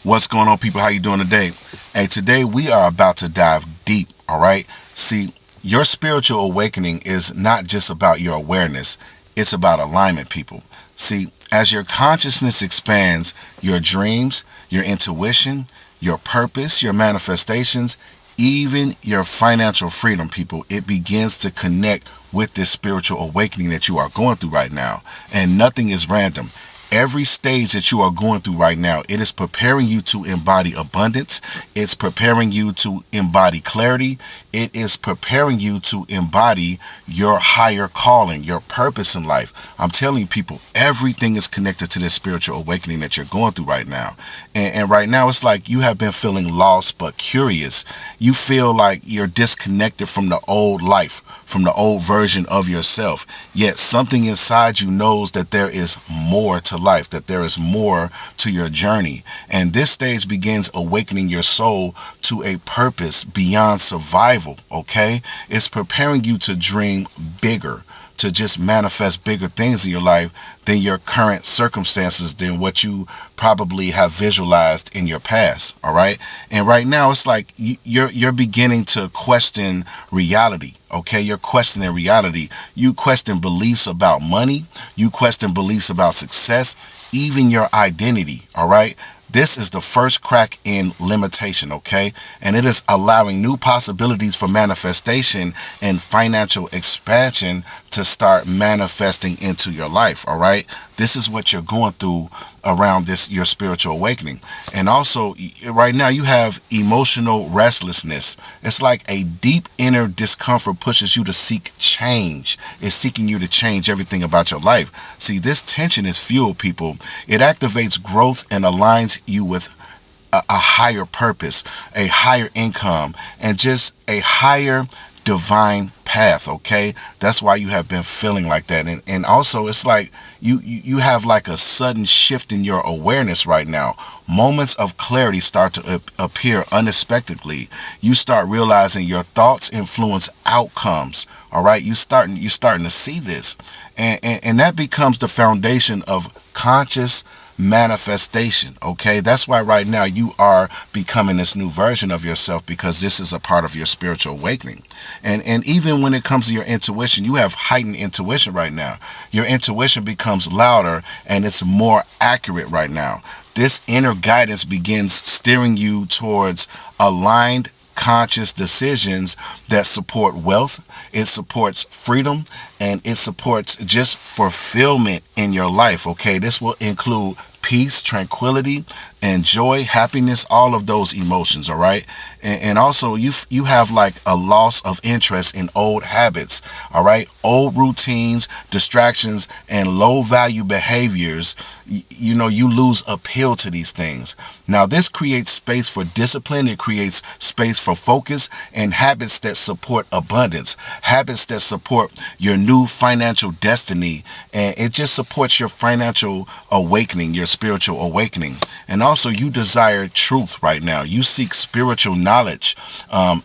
What's going on, people? How you doing today? Hey, today we are about to dive deep, all right? See, your spiritual awakening is not just about your awareness. It's about alignment, people. See, as your consciousness expands, your dreams, your intuition, your purpose, your manifestations, even your financial freedom, people, it begins to connect with this spiritual awakening that you are going through right now. And nothing is random. Every stage that you are going through right now, it is preparing you to embody abundance. It's preparing you to embody clarity. It is preparing you to embody your higher calling, your purpose in life. I'm telling you, people, everything is connected to this spiritual awakening that you're going through right now. And right now, it's like you have been feeling lost but curious. You feel like you're disconnected from the old life, from the old version of yourself. Yet something inside you knows that there is more to life, that there is more to your journey. And this stage begins awakening your soul to a purpose beyond survival, okay? It's preparing you to dream bigger, to just manifest bigger things in your life than your current circumstances, than what you probably have visualized in your past. All right. And right now it's like you're beginning to question reality. Okay. You're questioning reality. You question beliefs about money. You question beliefs about success, even your identity. All right. This is the first crack in limitation, okay? And it is allowing new possibilities for manifestation and financial expansion to start manifesting into your life, all right? This is what you're going through around this, your spiritual awakening. And also, right now, you have emotional restlessness. It's like a deep inner discomfort pushes you to seek change. It's seeking you to change everything about your life. See, this tension is fuel, people. It activates growth and aligns you with a higher purpose, a higher income, and just a higher divine path. Okay, that's why you have been feeling like that. And also, it's like you have like a sudden shift in your awareness right now. Moments of clarity start to appear unexpectedly. You start realizing your thoughts influence outcomes. All right, you're starting to see this, and that becomes the foundation of conscious manifestation. Okay, that's why right now you are becoming this new version of yourself, because this is a part of your spiritual awakening. And even when it comes to your intuition, you have heightened intuition right now. Your intuition becomes louder and it's more accurate right now. This inner guidance begins steering you towards aligned conscious decisions that support wealth, it supports freedom, and it supports just fulfillment in your life. Okay, this will include peace, tranquility, and joy, happiness, all of those emotions. All right. And also you have like a loss of interest in old habits. All right. Old routines, distractions, and low value behaviors. You lose appeal to these things. Now, this creates space for discipline. It creates space for focus and habits that support abundance, habits that support your new financial destiny. And it just supports your financial awakening, your spiritual awakening. And also, you desire truth right now. You seek spiritual knowledge,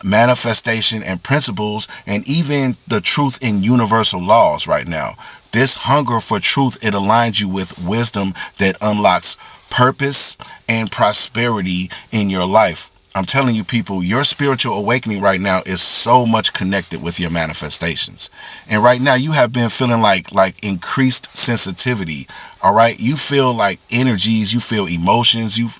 manifestation and principles, and even the truth in universal laws right now. This hunger for truth, it aligns you with wisdom that unlocks purpose and prosperity in your life. I'm telling you, people, your spiritual awakening right now is so much connected with your manifestations. And right now you have been feeling like increased sensitivity. All right. You feel like energies, you feel emotions, you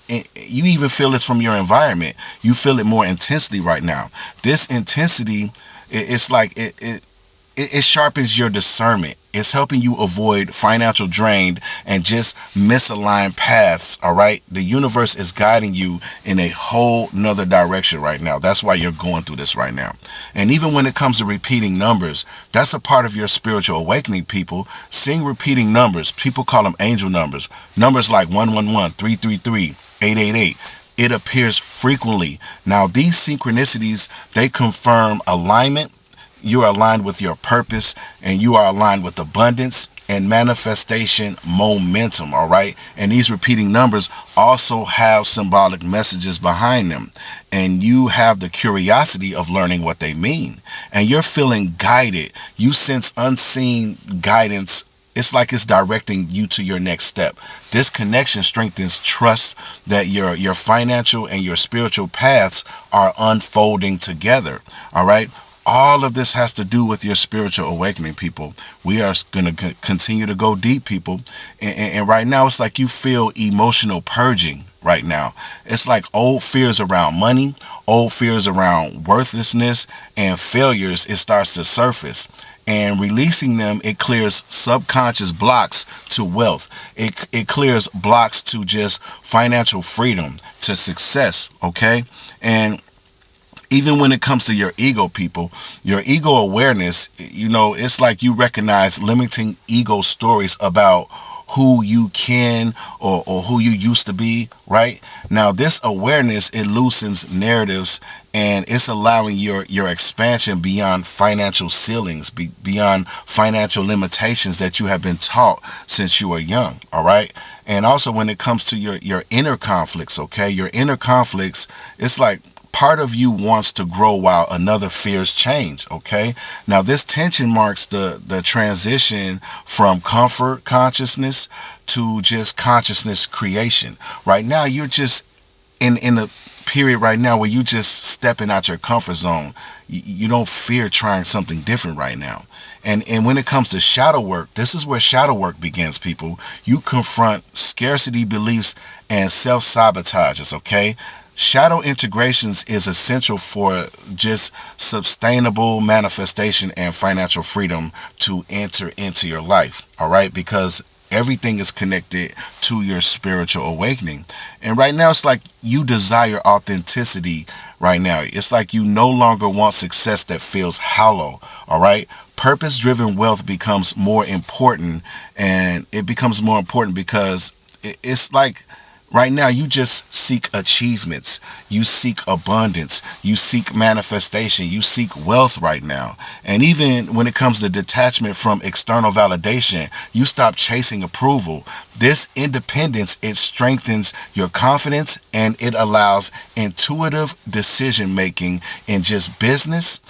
even feel this from your environment. You feel it more intensely right now. This intensity, it's like it sharpens your discernment. It's helping you avoid financial drain and just misaligned paths. All right. The universe is guiding you in a whole nother direction right now. That's why you're going through this right now. And even when it comes to repeating numbers, that's a part of your spiritual awakening, people. Seeing repeating numbers, people call them angel numbers. Numbers like 111, 333, 888. It appears frequently. Now, these synchronicities, they confirm alignment. You are aligned with your purpose, and you are aligned with abundance and manifestation momentum. All right. And these repeating numbers also have symbolic messages behind them. And you have the curiosity of learning what they mean. And you're feeling guided. You sense unseen guidance it's like it's directing you to your next step. This connection strengthens trust that your financial and your spiritual paths are unfolding together. All right. All of this has to do with your spiritual awakening, people. We are going to continue to go deep, people. And right now, it's like you feel emotional purging right now. It's like old fears around money, old fears around worthlessness and failures. It starts to surface. And releasing them, it clears subconscious blocks to wealth. It clears blocks to just financial freedom, to success, okay? And even when it comes to your ego, people, your ego awareness, it's like you recognize limiting ego stories about who you can or who you used to be, right? Now, this awareness, it loosens narratives and it's allowing your expansion beyond financial ceilings, beyond financial limitations that you have been taught since you were young, all right? And also when it comes to your inner conflicts, okay? Your inner conflicts, it's like part of you wants to grow while another fears change, okay? Now, this tension marks the transition from comfort consciousness to just consciousness creation. Right now, you're just in a period right now where you just stepping out your comfort zone. You don't fear trying something different right now. And when it comes to shadow work, this is where shadow work begins, people. You confront scarcity beliefs and self-sabotages, okay? Shadow integrations is essential for just sustainable manifestation and financial freedom to enter into your life, all right? Because everything is connected to your spiritual awakening. And right now, it's like you desire authenticity right now. It's like you no longer want success that feels hollow, all right? Purpose-driven wealth becomes more important, and it becomes more important because it's like right now, you just seek achievements. You seek abundance. You seek manifestation. You seek wealth right now. And even when it comes to detachment from external validation, you stop chasing approval. This independence, it strengthens your confidence and it allows intuitive decision making in just business,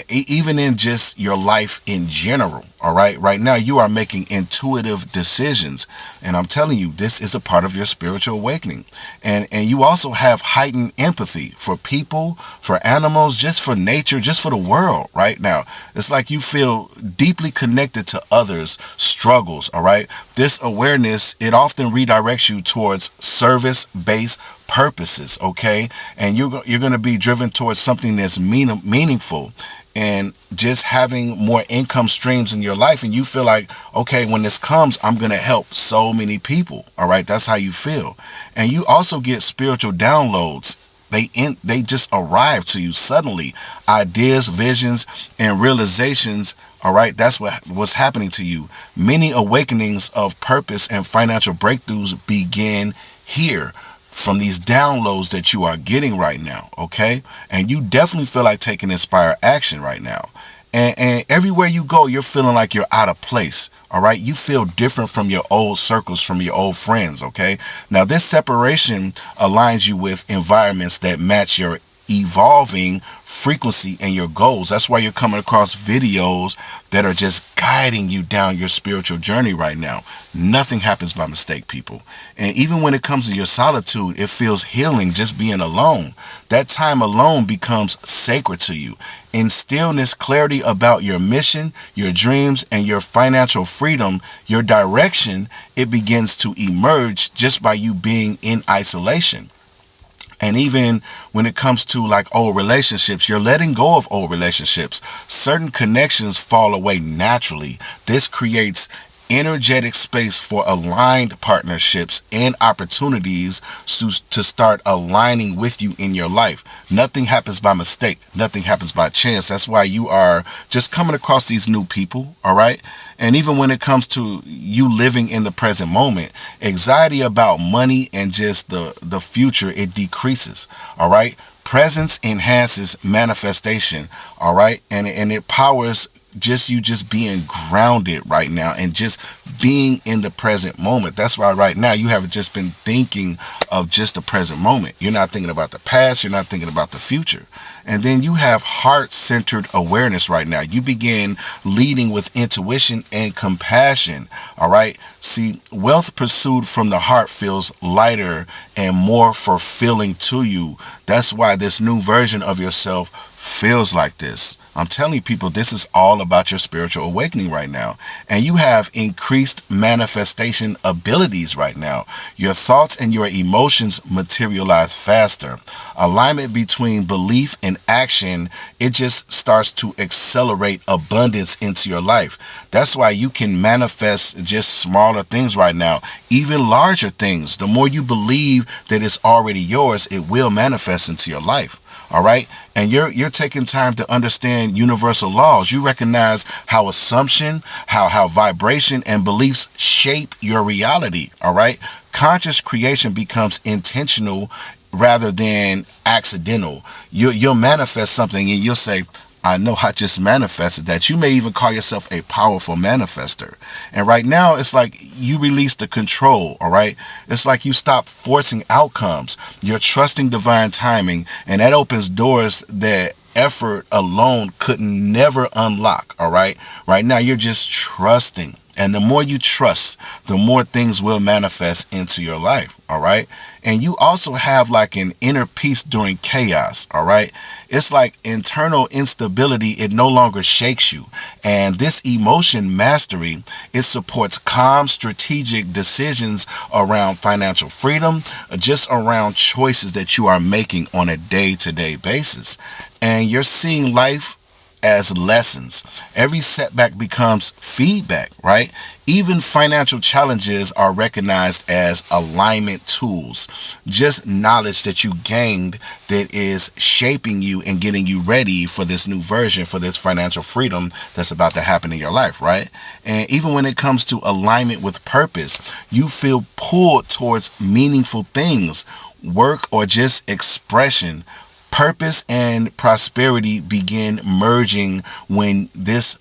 even in just your life in general. All right. Right now, you are making intuitive decisions. And I'm telling you, this is a part of your spiritual awakening. And you also have heightened empathy for people, for animals, just for nature, just for the world right now. It's like you feel deeply connected to others' struggles. All right. This awareness, it often redirects you towards service-based purposes. Okay. And you're going to be driven towards something that's meaningful, and just having more income streams in your life. And you feel like, okay, when this comes, I'm going to help so many people. All right. That's how you feel. And you also get spiritual downloads. They just arrive to you suddenly. Ideas, visions, and realizations. All right. That's what's happening to you. Many awakenings of purpose and financial breakthroughs begin here, from these downloads that you are getting right now, okay? And you definitely feel like taking inspired action right now. And everywhere you go, you're feeling like you're out of place, all right? You feel different from your old circles, from your old friends, okay? Now, this separation aligns you with environments that match your evolving frequency and your goals. That's why you're coming across videos that are just guiding you down your spiritual journey right now. Nothing happens by mistake, people. And even when it comes to your solitude, it feels healing just being alone. That time alone becomes sacred to you. In stillness, clarity about your mission, your dreams, and your financial freedom, your direction, it begins to emerge just by you being in isolation. And even when it comes to like old relationships, you're letting go of old relationships. Certain connections fall away naturally. This creates energetic space for aligned partnerships and opportunities to start aligning with you in your life. Nothing happens by mistake. Nothing happens by chance. That's why you are just coming across these new people. All right. And even when it comes to you living in the present moment, anxiety about money and just the future, it decreases. All right. Presence enhances manifestation. All right. And it powers just you just being grounded right now and just being in the present moment. That's why right now you have just been thinking of just the present moment. You're not thinking about the past. You're not thinking about the future. And then you have heart-centered awareness right now. You begin leading with intuition and compassion. All right. See, wealth pursued from the heart feels lighter and more fulfilling to you. That's why this new version of yourself feels like this. I'm telling people, this is all about your spiritual awakening right now. And you have increased manifestation abilities right now. Your thoughts and your emotions materialize faster. Alignment between belief and action, it just starts to accelerate abundance into your life. That's why you can manifest just smaller things right now, even larger things. The more you believe that it's already yours, it will manifest into your life. All right. And you're taking time to understand universal laws. You recognize how assumption, how vibration and beliefs shape your reality. All right. Conscious creation becomes intentional rather than accidental. You'll manifest something and you'll say, I know I just manifested that. You may even call yourself a powerful manifester. And right now, it's like you release the control, all right? It's like you stop forcing outcomes. You're trusting divine timing, and that opens doors that effort alone could never unlock, all right? Right now, you're just trusting. And the more you trust, the more things will manifest into your life, all right? And you also have like an inner peace during chaos, all right? It's like internal instability, it no longer shakes you. And this emotion mastery, it supports calm, strategic decisions around financial freedom, just around choices that you are making on a day-to-day basis. And you're seeing life as lessons. Every setback becomes feedback, right? Even financial challenges are recognized as alignment tools. Just knowledge that you gained that is shaping you and getting you ready for this new version, for this financial freedom that's about to happen in your life, right? And even when it comes to alignment with purpose, you feel pulled towards meaningful things, work, or just expression. Purpose and prosperity begin merging when this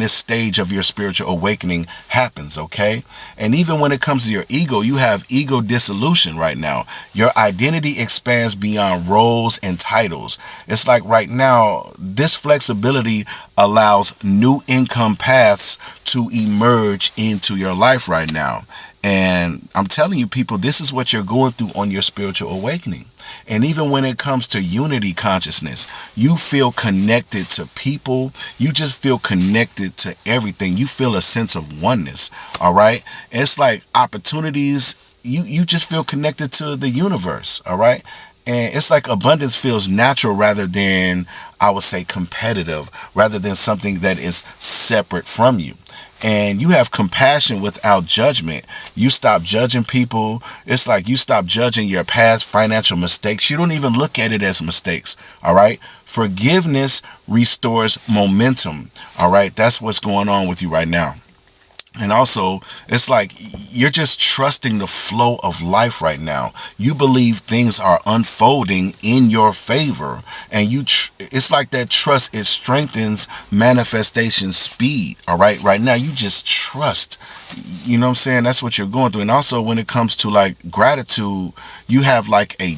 stage of your spiritual awakening happens, okay? And even when it comes to your ego, you have ego dissolution right now. Your identity expands beyond roles and titles. It's like right now, this flexibility allows new income paths to emerge into your life right now. And I'm telling you, people, this is what you're going through on your spiritual awakening. And even when it comes to unity consciousness, you feel connected to people. You just feel connected to everything. You feel a sense of oneness. All right. It's like opportunities. You just feel connected to the universe. All right. And it's like abundance feels natural rather than, I would say, competitive, rather than something that is separate from you. And you have compassion without judgment. You stop judging people. It's like you stop judging your past financial mistakes. You don't even look at it as mistakes. All right. Forgiveness restores momentum. All right. That's what's going on with you right now. And also, it's like you're just trusting the flow of life right now. You believe things are unfolding in your favor. And it's like that trust, it strengthens manifestation speed. All right. Right now, you just trust. You know what I'm saying? That's what you're going through. And also, when it comes to like gratitude, you have like a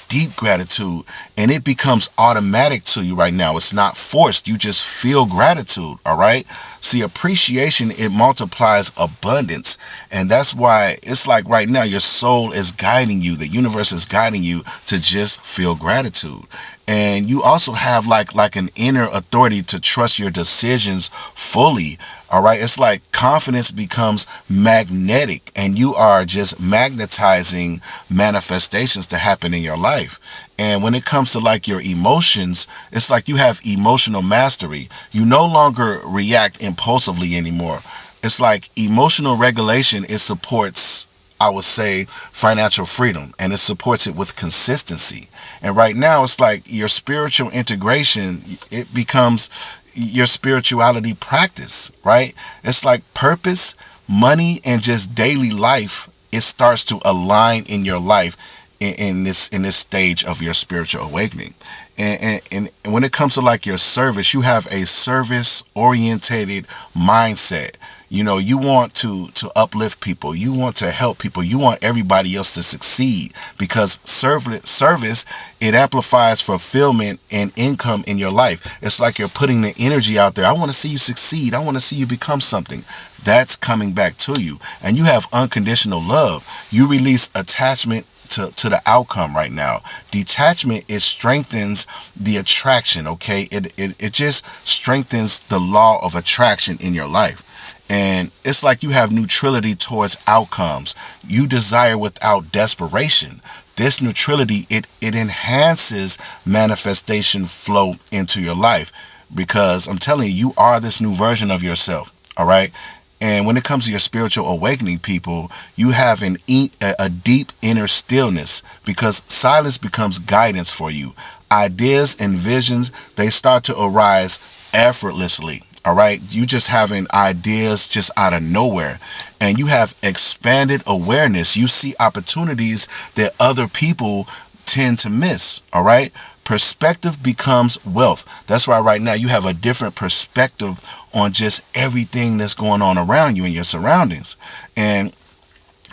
deep gratitude, and it becomes automatic to you right now. It's not forced. You just feel gratitude. All right. See, appreciation, it multiplies abundance. And that's why it's like right now your soul is guiding you. The universe is guiding you to just feel gratitude. And you also have like an inner authority to trust your decisions fully. All right. It's like confidence becomes magnetic, and you are just magnetizing manifestations to happen in your life. And when it comes to like your emotions, it's like you have emotional mastery. You no longer react impulsively anymore. It's like emotional regulation, it supports, I would say, financial freedom, and it supports it with consistency. And right now, it's like your spiritual integration, it becomes your spirituality practice, right? It's like purpose, money, and just daily life. It starts to align in your life. in this stage of your spiritual awakening. And when it comes to like your service, you have a service orientated mindset. You want to uplift people. You want to help people. You want everybody else to succeed, because service, it amplifies fulfillment and income in your life. It's like you're putting the energy out there. I want to see you succeed. I want to see you become something. That's coming back to you. And you have unconditional love. You release attachment to the outcome right now. Detachment, it strengthens the attraction, okay? It just strengthens the law of attraction in your life. And it's like you have neutrality towards outcomes. You desire without desperation. This neutrality, it enhances manifestation flow into your life, because I'm telling you, you are this new version of yourself. All right. And when it comes to your spiritual awakening, people, you have a deep inner stillness, because silence becomes guidance for you. Ideas and visions, they start to arise effortlessly. All right. You just having ideas just out of nowhere, and you have expanded awareness. You see opportunities that other people tend to miss. All right. Perspective becomes wealth. That's why right now you have a different perspective on just everything that's going on around you and your surroundings. And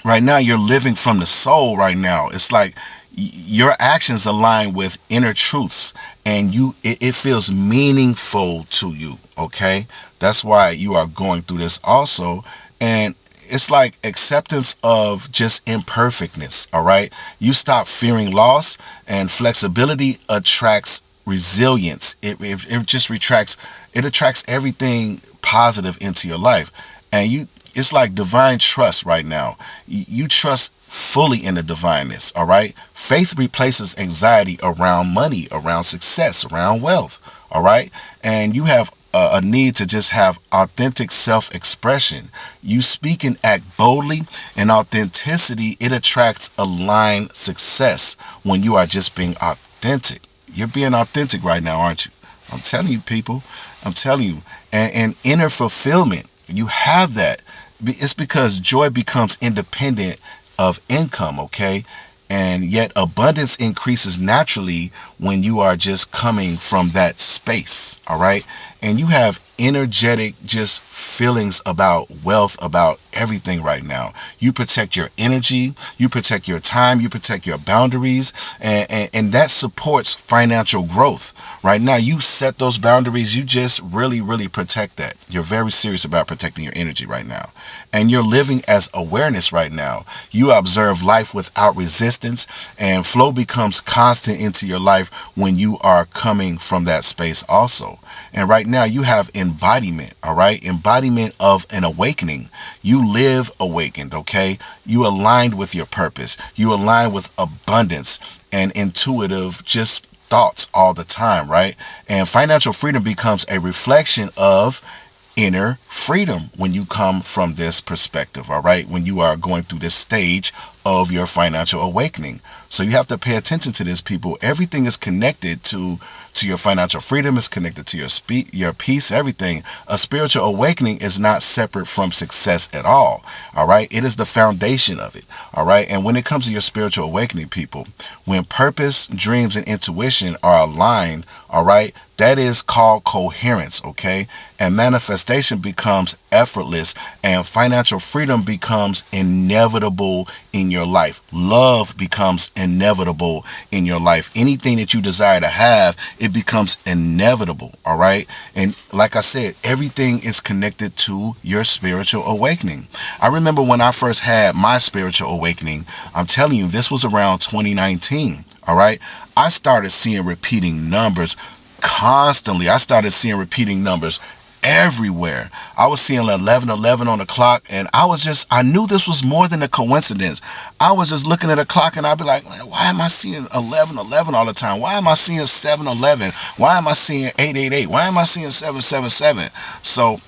right now you're living from the soul right now. It's like your actions align with inner truths, and it feels meaningful to you. Okay. That's why you are going through this also. And it's like acceptance of just imperfectness. All right. You stop fearing loss, and flexibility attracts resilience. It just attracts everything positive into your life. And it's like divine trust right now. You trust fully in the divineness. All right. Faith replaces anxiety around money, around success, around wealth. All right. And you have a need to just have authentic self-expression. You speak and act boldly, and authenticity, it attracts aligned success when you are just being authentic. You're being authentic right now, aren't you? I'm telling you, people. I'm telling you. And inner fulfillment, you have that. It's because joy becomes independent of income, okay? And yet abundance increases naturally when you are just coming from that space. All right. And you have energetic just feelings about wealth, about everything right now. You protect your energy, you protect your time, you protect your boundaries, and that supports financial growth. Right now, you set those boundaries, you just really, really protect that. You're very serious about protecting your energy right now. And you're living as awareness right now. You observe life without resistance, and flow becomes constant into your life when you are coming from that space also. And right now you have embodiment, all right? Embodiment of an awakening. You live awakened, okay? You aligned with your purpose. You align with abundance and intuitive just thoughts all the time, right? And financial freedom becomes a reflection of inner freedom when you come from this perspective, all right? When you are going through this stage of your financial awakening. So you have to pay attention to this, people. Everything is connected to your financial freedom, is connected to your peace, everything. A spiritual awakening is not separate from success at all. All right. It is the foundation of it. All right. And when it comes to your spiritual awakening, people, when purpose, dreams, and intuition are aligned, all right, that is called coherence. Okay. And manifestation becomes effortless, and financial freedom becomes inevitable in your life. Love becomes inevitable in your life. Anything that you desire to have, it becomes inevitable. All right. And like I said, everything is connected to your spiritual awakening. I remember when I first had my spiritual awakening, I'm telling you, this was around 2019. All right. I started seeing repeating numbers constantly. I started seeing repeating numbers everywhere. I was seeing 11:11 on the clock, and I knew this was more than a coincidence. I was just looking at a clock, and I'd be like, why am I seeing 11:11 all the time? Why am I seeing 7:11? Why am I seeing 8:88? Why am I seeing 7:77? So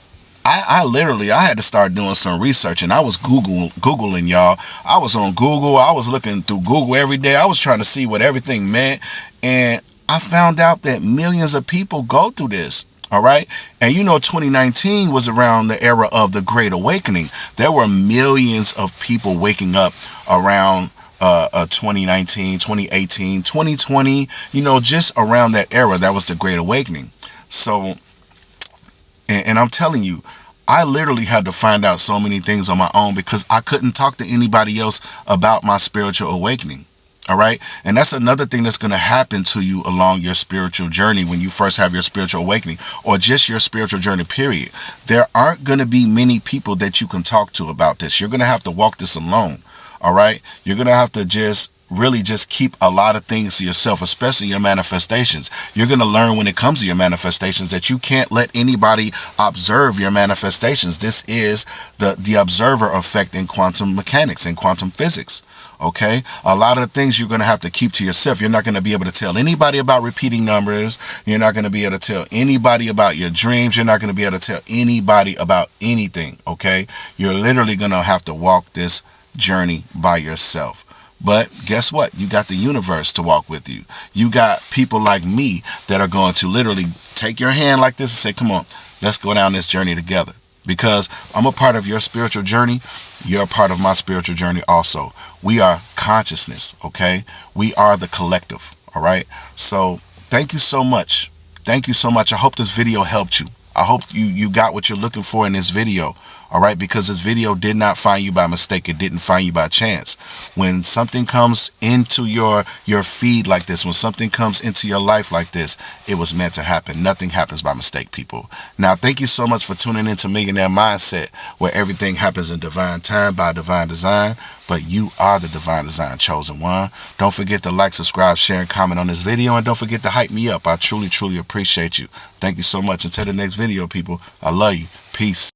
I literally had to start doing some research, and I was Googling, y'all. I was on Google. I was looking through Google every day. I was trying to see what everything meant, and I found out that millions of people go through this. All right. And 2019 was around the era of the Great Awakening. There were millions of people waking up around 2019, 2018, 2020, just around that era. That was the Great Awakening. So, and I'm telling you, I literally had to find out so many things on my own because I couldn't talk to anybody else about my spiritual awakening. All right. And that's another thing that's going to happen to you along your spiritual journey when you first have your spiritual awakening, or just your spiritual journey, period. There aren't going to be many people that you can talk to about this. You're going to have to walk this alone. All right. You're going to have to just really just keep a lot of things to yourself, especially your manifestations. You're going to learn when it comes to your manifestations that you can't let anybody observe your manifestations. This is the observer effect in quantum mechanics and quantum physics. Okay, a lot of the things you're going to have to keep to yourself. You're not going to be able to tell anybody about repeating numbers. You're not going to be able to tell anybody about your dreams. You're not going to be able to tell anybody about anything. Okay, you're literally going to have to walk this journey by yourself. But guess what? You got the universe to walk with you. You got people like me that are going to literally take your hand like this and say, come on, let's go down this journey together. Because I'm a part of your spiritual journey. You're a part of my spiritual journey also. We are consciousness, okay? We are the collective, all right? So thank you so much. Thank you so much. I hope this video helped you. I hope you got what you're looking for in this video. All right, because this video did not find you by mistake. It didn't find you by chance. When something comes into your feed like this, when something comes into your life like this, it was meant to happen. Nothing happens by mistake, people. Now, thank you so much for tuning into Millionaire Mindset, where everything happens in divine time by divine design. But you are the divine design chosen one. Don't forget to like, subscribe, share, and comment on this video. And don't forget to hype me up. I truly, truly appreciate you. Thank you so much. Until the next video, people, I love you. Peace.